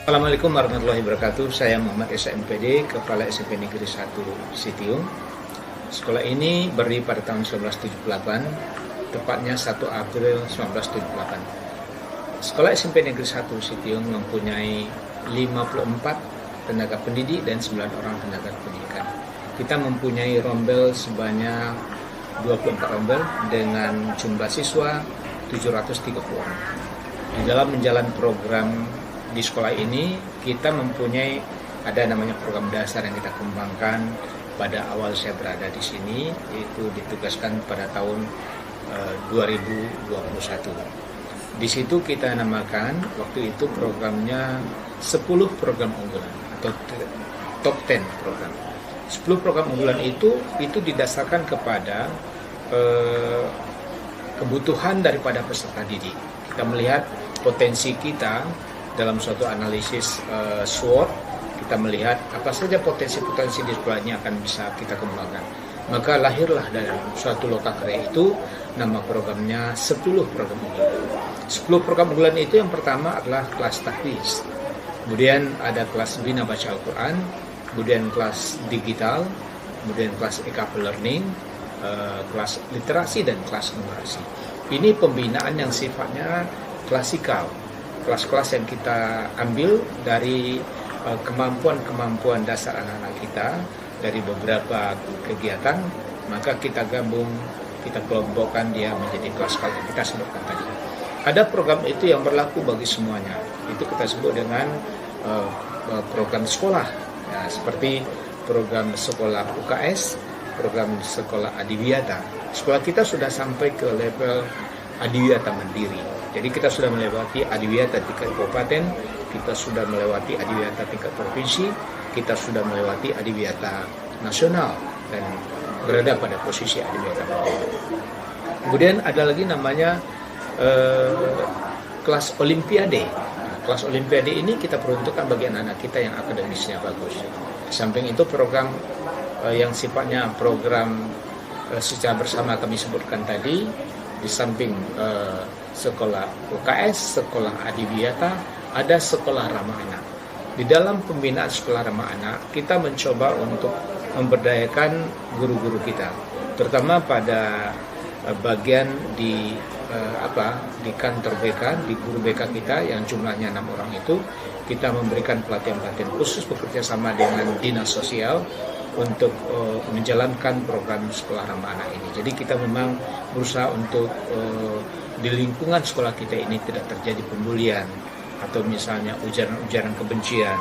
Assalamualaikum warahmatullahi wabarakatuh. Saya Muhammad Esa MPD, Kepala SMP Negeri 1 Sitiung. Sekolah ini berdiri pada tahun 1978, tepatnya 1 April 1978. Sekolah SMP Negeri 1 Sitiung mempunyai 54 tenaga pendidik dan 9 orang tenaga pendidikan. Kita mempunyai rombel sebanyak 24 rombel dengan jumlah siswa 730 orang. Di dalam menjalankan program di sekolah ini kita mempunyai ada namanya program dasar yang kita kembangkan pada awal saya berada di sini, yaitu ditugaskan pada tahun 2021. Di situ kita namakan waktu itu programnya 10 program unggulan atau top 10 program. 10 program unggulan itu didasarkan kepada kebutuhan daripada peserta didik. Kita melihat potensi kita dalam suatu analisis SWOT, kita melihat apa saja potensi-potensi di sekolah ini akan bisa kita kembangkan. Maka lahirlah dari suatu lokakarya itu nama programnya 10 program unggulan. 10 program unggulan itu yang pertama adalah kelas tahfiz, kemudian ada kelas bina baca Al-Quran, kemudian kelas digital, kemudian kelas e-cafe learning, kelas literasi dan kelas numerasi. Ini pembinaan yang sifatnya klasikal. Kelas-kelas yang kita ambil dari kemampuan-kemampuan dasar anak-anak kita dari beberapa kegiatan, maka kita gabung, kita kelompokkan dia menjadi kelas-kelas yang kita sebutkan tadi. Ada program itu yang berlaku bagi semuanya, itu kita sebut dengan program sekolah, ya, seperti program sekolah UKS, program sekolah adiwiyata. Sekolah kita sudah sampai ke level adiwiyata mandiri. Jadi kita sudah melewati adiwiyata tingkat kabupaten, kita sudah melewati adiwiyata tingkat provinsi, kita sudah melewati adiwiyata nasional dan berada pada posisi adiwiyata mandiri. Kemudian ada lagi namanya kelas olimpiade. Nah, kelas olimpiade ini kita peruntukkan bagi anak-anak kita yang akademisnya bagus. Di samping itu program yang sifatnya program secara bersama kami sebutkan tadi, di samping sekolah UKS, sekolah adiwiyata, ada sekolah ramah anak. Di dalam pembinaan sekolah ramah anak, kita mencoba untuk memberdayakan guru-guru kita, terutama pada bagian di kantor BK, di guru BK kita yang jumlahnya 6 orang itu, kita memberikan pelatihan-pelatihan khusus bekerja sama dengan dinas sosial untuk menjalankan program sekolah ramah anak ini. Jadi kita memang berusaha untuk di lingkungan sekolah kita ini tidak terjadi pembulian atau misalnya ujaran-ujaran kebencian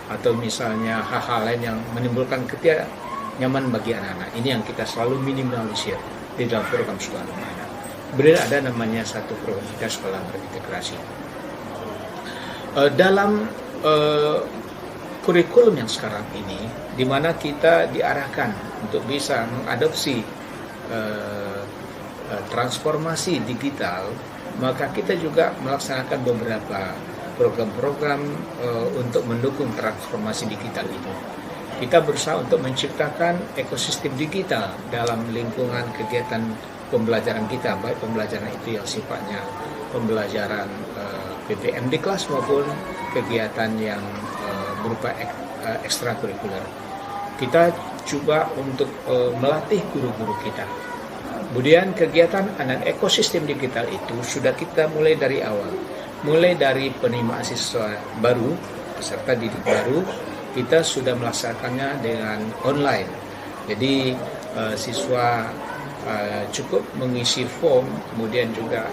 atau misalnya hal-hal lain yang menimbulkan ketidaknyaman bagi anak-anak. Ini yang kita selalu minimalisir di dalam program sekolah ramah anak. Kemudian ada namanya satu program kita sekolah berintegrasi. Dalam kurikulum yang sekarang ini, di mana kita diarahkan untuk bisa mengadopsi transformasi digital, maka kita juga melaksanakan beberapa program-program untuk mendukung transformasi digital itu. Kita berusaha untuk menciptakan ekosistem digital dalam lingkungan kegiatan pembelajaran kita, baik pembelajaran itu yang sifatnya pembelajaran PPM di kelas maupun kegiatan yang berupa ekstrakurikuler. Kita coba untuk melatih guru-guru kita. Kemudian kegiatan dan ekosistem digital itu sudah kita mulai dari awal. Mulai dari penerimaan siswa baru, peserta didik baru, kita sudah melaksanakannya dengan online. Jadi siswa cukup mengisi form, kemudian juga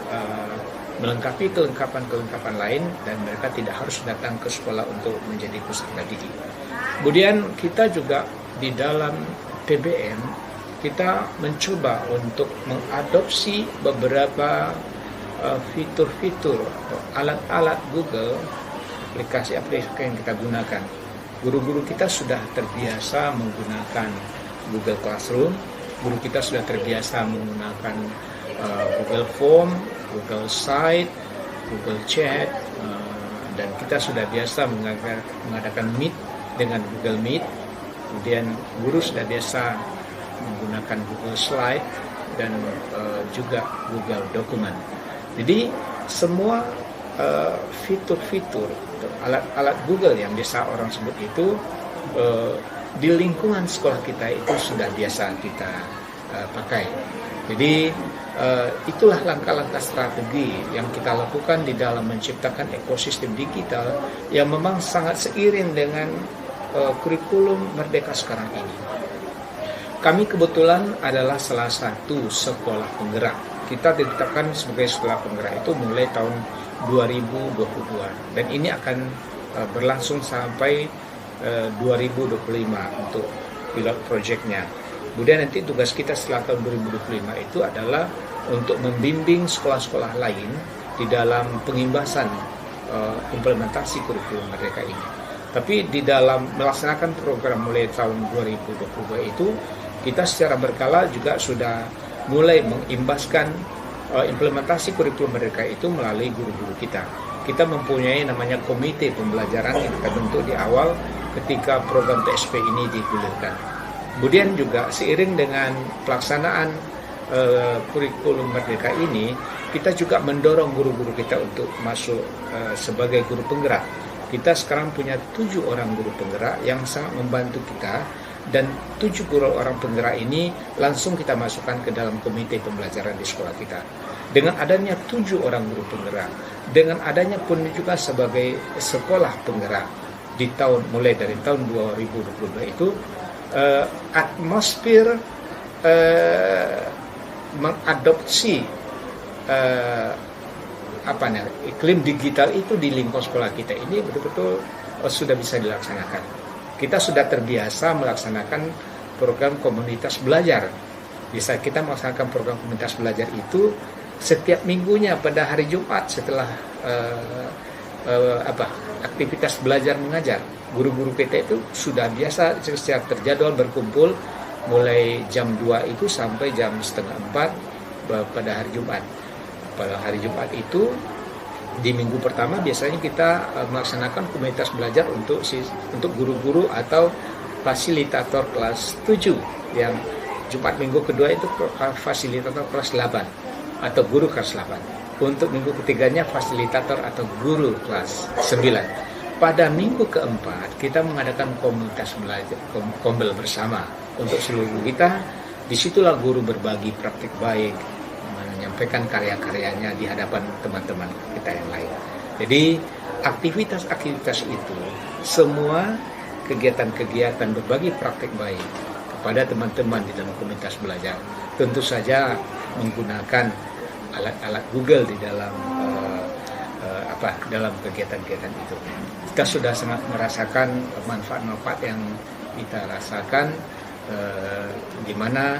melengkapi kelengkapan-kelengkapan lain, dan mereka tidak harus datang ke sekolah untuk menjadi peserta didik. Kemudian kita juga di dalam PBM kita mencoba untuk mengadopsi beberapa fitur-fitur atau alat-alat Google, aplikasi-aplikasi yang kita gunakan. Guru-guru kita sudah terbiasa menggunakan Google Classroom, guru kita sudah terbiasa menggunakan Google Form, Google Site, Google Chat, dan kita sudah biasa mengadakan Meet dengan Google Meet. Kemudian guru sudah biasa menggunakan Google Slide dan juga Google Dokumen. Jadi semua fitur-fitur alat-alat Google yang biasa orang sebut itu di lingkungan sekolah kita itu sudah biasa kita pakai. Jadi itulah langkah-langkah strategi yang kita lakukan di dalam menciptakan ekosistem digital yang memang sangat seiring dengan kurikulum Merdeka sekarang ini. Kami kebetulan adalah salah satu sekolah penggerak. Kita ditetapkan sebagai sekolah penggerak itu mulai tahun 2022 dan ini akan berlangsung sampai 2025 untuk pilot projectnya. Kemudian nanti tugas kita setelah tahun 2025 itu adalah untuk membimbing sekolah-sekolah lain di dalam pengimbasan implementasi kurikulum Merdeka ini. Tapi di dalam melaksanakan program mulai tahun 2022 itu kita secara berkala juga sudah mulai mengimbaskan implementasi kurikulum Merdeka itu melalui guru-guru kita. Kita mempunyai namanya komite pembelajaran yang kita bentuk di awal ketika program PSP ini digulirkan. Kemudian juga seiring dengan pelaksanaan kurikulum Merdeka ini, kita juga mendorong guru-guru kita untuk masuk sebagai guru penggerak. Kita sekarang punya 7 orang guru penggerak yang sangat membantu kita, dan 7 guru orang penggerak ini langsung kita masukkan ke dalam komite pembelajaran di sekolah kita. Dengan adanya 7 orang guru penggerak, dengan adanya pun juga sebagai sekolah penggerak di mulai dari tahun 2022 itu, atmosfer mengadopsi iklim digital itu di lingkup sekolah kita ini betul-betul sudah bisa dilaksanakan. Kita sudah terbiasa melaksanakan program komunitas belajar. Bisa kita melaksanakan program komunitas belajar itu setiap minggunya pada hari Jumat setelah aktivitas belajar mengajar. Guru-guru kita itu sudah biasa secara terjadwal berkumpul mulai jam 2 itu sampai jam setengah 4 pada hari Jumat. Pada hari Jumat itu di minggu pertama biasanya kita melaksanakan komunitas belajar untuk guru-guru atau fasilitator kelas 7, yang Jumat minggu kedua itu fasilitator kelas 8 atau guru kelas 8. Untuk minggu ketiganya fasilitator atau guru kelas 9. Pada minggu keempat kita mengadakan komunitas belajar kombel bersama untuk seluruh kita. Disitulah guru berbagi praktik baik, menyampaikan karya-karyanya di hadapan teman-teman kita yang lain. Jadi aktivitas-aktivitas itu semua kegiatan-kegiatan berbagi praktik baik kepada teman-teman di dalam komunitas belajar. Tentu saja menggunakan alat-alat Google di dalam dalam kegiatan-kegiatan itu. Kita sudah sangat merasakan manfaat-manfaat yang kita rasakan di mana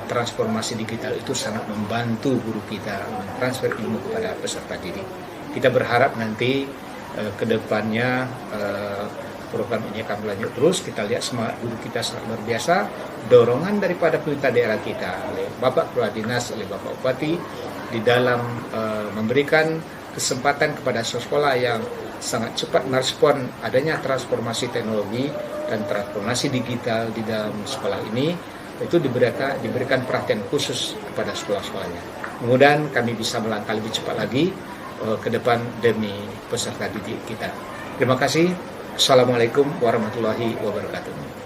transformasi digital itu sangat membantu guru kita mentransfer ilmu kepada peserta didik. Kita berharap nanti ke depannya program ini akan berlanjut terus. Kita lihat semangat guru kita sangat luar biasa, dorongan daripada pemerintah daerah kita oleh Bapak Kepala Dinas, oleh Bapak Bupati di dalam memberikan kesempatan kepada sekolah yang sangat cepat merespon adanya transformasi teknologi dan transformasi digital di dalam sekolah ini, itu diberikan perhatian khusus kepada sekolah-sekolahnya. Kemudian kami bisa melangkah lebih cepat lagi ke depan demi peserta didik kita. Terima kasih. Assalamualaikum warahmatullahi wabarakatuh.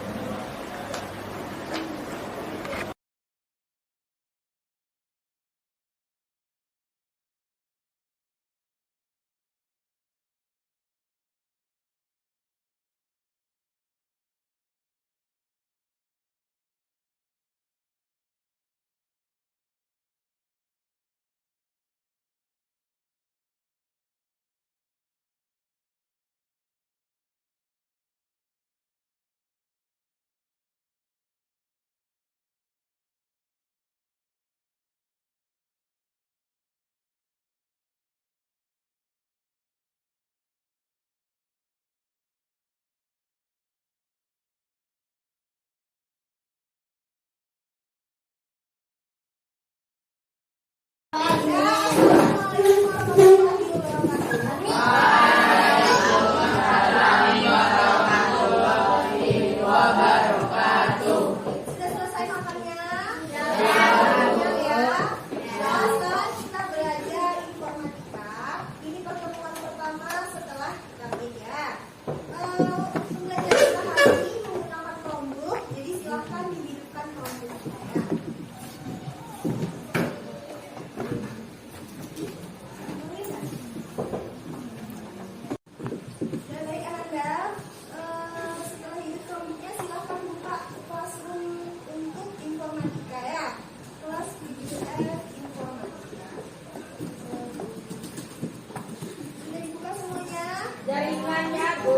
Jaringannya, Bu.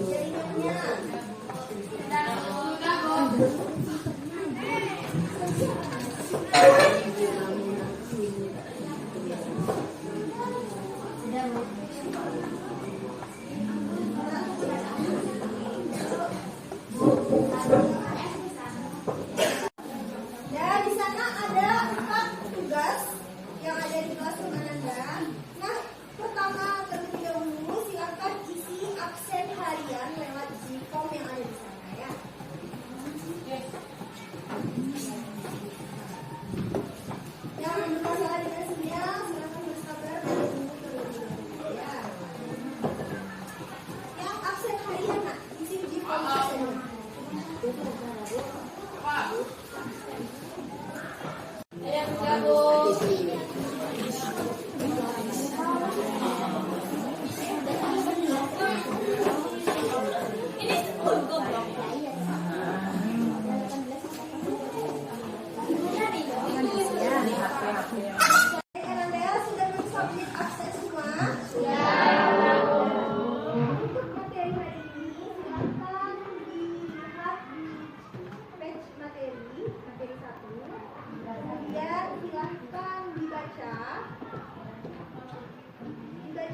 Jaringannya.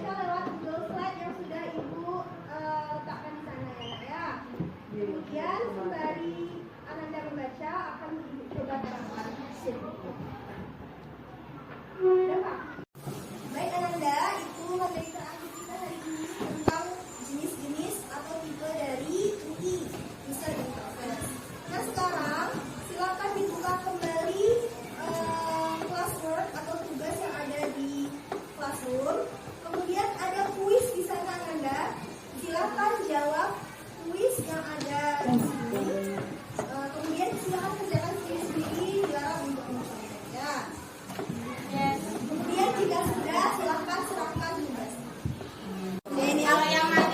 Lewat Google Slide yang sudah Ibu letakkan di sana ya. Kemudian sembari Ananda membaca akan Ibu coba terangkan. Udah Pak? Baik Ananda, itu materi terakhir kita hari ini tentang jenis-jenis atau tipe dari UI User Interface. Nah sekarang silakan dibuka kembali classwork atau tugas yang ada di Classroom. Kemudian ada kuis di sana Ananda. Silakan jawab kuis yang ada di sini. Kemudian silakan kerjakan sendiri, dilarang untuk membaca. Kemudian jika sudah silakan serahkan tugas. Ini apa yang ada?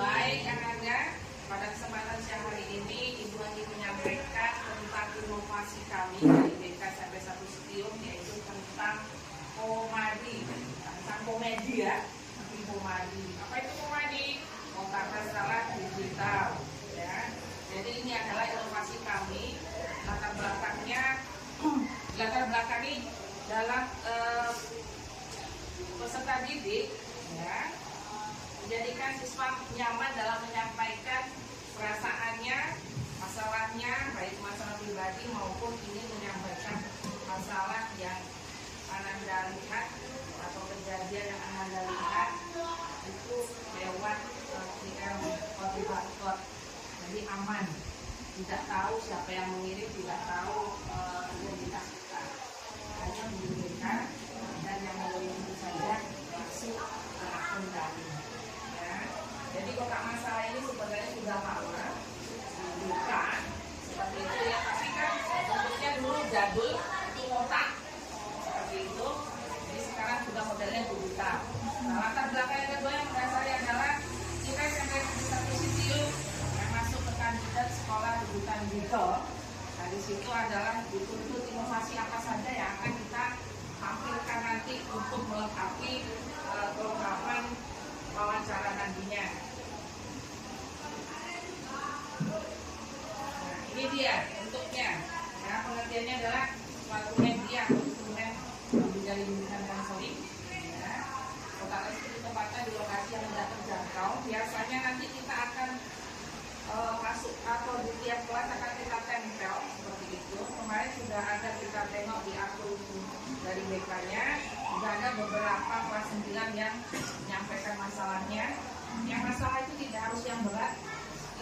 Baik, Ananda, pada kesempatan siang hari ini Ibu ingin menyampaikan tentang inovasi kami dari BK sampai satu Setium, yaitu tentang komadi, tentang komedi ya, komadi. Apa itu komadi? Otak salah digital, ya. Jadi ini adalah inovasi kami. Latar belakangnya dalam peserta didik, ya. Menjadikan siswa nyaman dalam menyampaikan perasaannya, masalahnya, baik masalah pribadi maupun ini menyampaikan masalah yang Ananda lihat atau kejadian yang Ananda lihat itu lewat aman. Tidak tahu siapa yang mengirim, tidak tahu identitas kita. Hanya mengirimkan dan yang mengirim itu saja masuk ke akun kami. Ya. Jadi kotak masalah ini sebenarnya sudah lama dibuka seperti itu ya. Tapi kan bentuknya dulu jadul itu kotak seperti itu. Jadi sekarang sudah modelnya dibuka. Nah, latar belakang yang kedua yang mendasari adalah kita sampai satu Sitiung yang masuk ke kandidat sekolah rujukan Dito. Nah, di situ adalah dituntut inovasi apa saja yang akan kita tampilkan nanti untuk melengkapi kelengkapan wawancara nantinya. Nah, ini dia bentuknya. Ya, pengertiannya adalah suatu media atau instrumen dari bimbingan konseling. Ya, kotak itu ditempatkan di lokasi yang mudah terjangkau. Biasanya nanti kita akan masuk atau di tiap kelas akan kita tempel seperti itu. Kemarin sudah ada kita tengok di akun dari BK-nya, sudah ada beberapa kelas 9 yang menyampaikan masalahnya. Yang masalah itu tidak harus yang berat.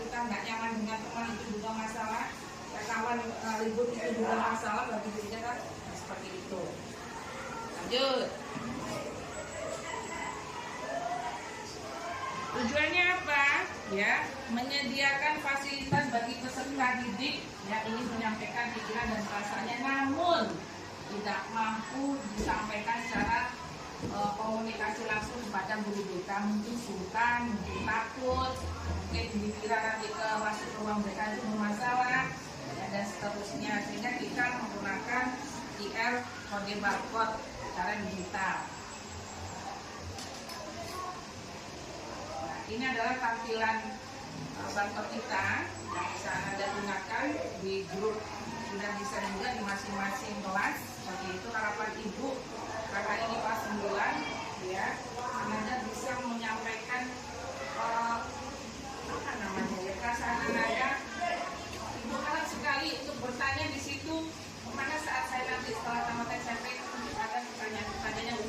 Kita nggak nyaman dengan teman itu juga masalah. Ya, kawan ribut itu juga masalah, bagi kita kan seperti itu. Lanjut. Tujuannya apa? Ya, menyediakan fasilitas bagi peserta didik yang ingin menyampaikan pikiran dan perasaannya, namun tidak mampu disampaikan secara komunikasi langsung kepada guru BK. Mungkin sungkan, mungkin takut, mungkin dikira nanti masuk ke ruang BK itu bermasalah, ya, dan seterusnya. Sehingga kita menggunakan QR kode barcode secara digital. Ini adalah tampilan barcode kita yang bisa Anda gunakan di grup, sudah bisa juga di masing-masing kelas. Seperti itu harapan Ibu, karena ini kelas 9 ya, Anda bisa menyampaikan apa namanya ya, perasaan Anda. Ibu harap sekali untuk bertanya di situ, mana saat saya nanti setelah tamat SMP ada pertanyaan-pertanyaan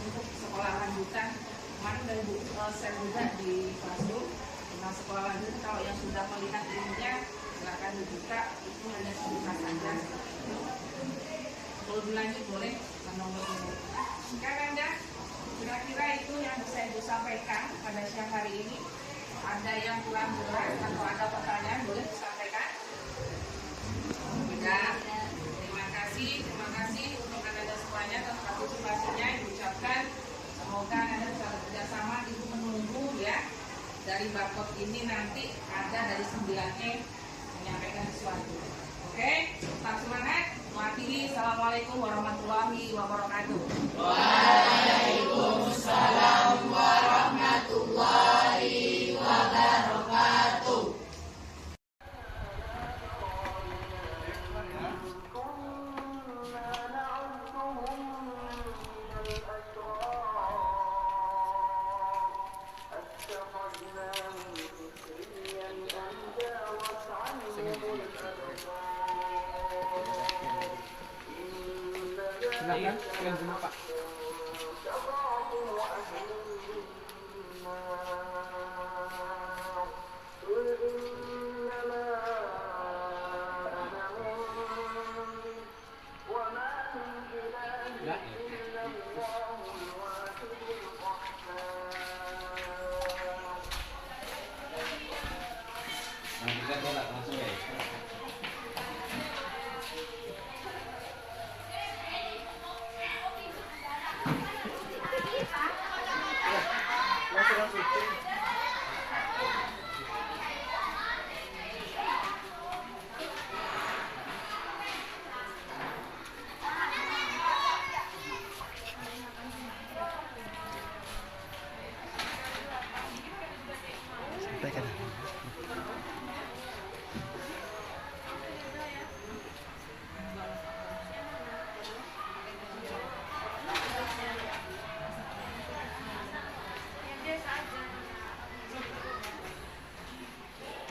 untuk sekolah lanjutan. Kemarin dari Bu share juga di Facebook tentang sekolah lanjutan. Kalau yang sudah melihat ilmunya silakan dibuka, itu hanya sebutan saja. Kalau dilanjut boleh nomor ini. Sekarang Anda kira-kira itu yang bisa Ibu sampaikan pada siang hari ini. Ada yang kurang jelas atau ada pertanyaan boleh disampaikan? Tidak. Terima kasih untuk Anda semuanya atas partisipasinya. Diucapkan semoga Anda bisa bekerja sama. Ibu menunggu ya, dari barcode ini nanti ada dari 9E menyampaikan sesuatu. Oke, tetap semangat. Mengakhiri, Assalamualaikum warahmatullahi wabarakatuh. Waalaikumsalam warahmatullahi wabarakatuh. Silakan, yang dulu Pak.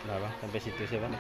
Berapa? Sampai situ siapa nih?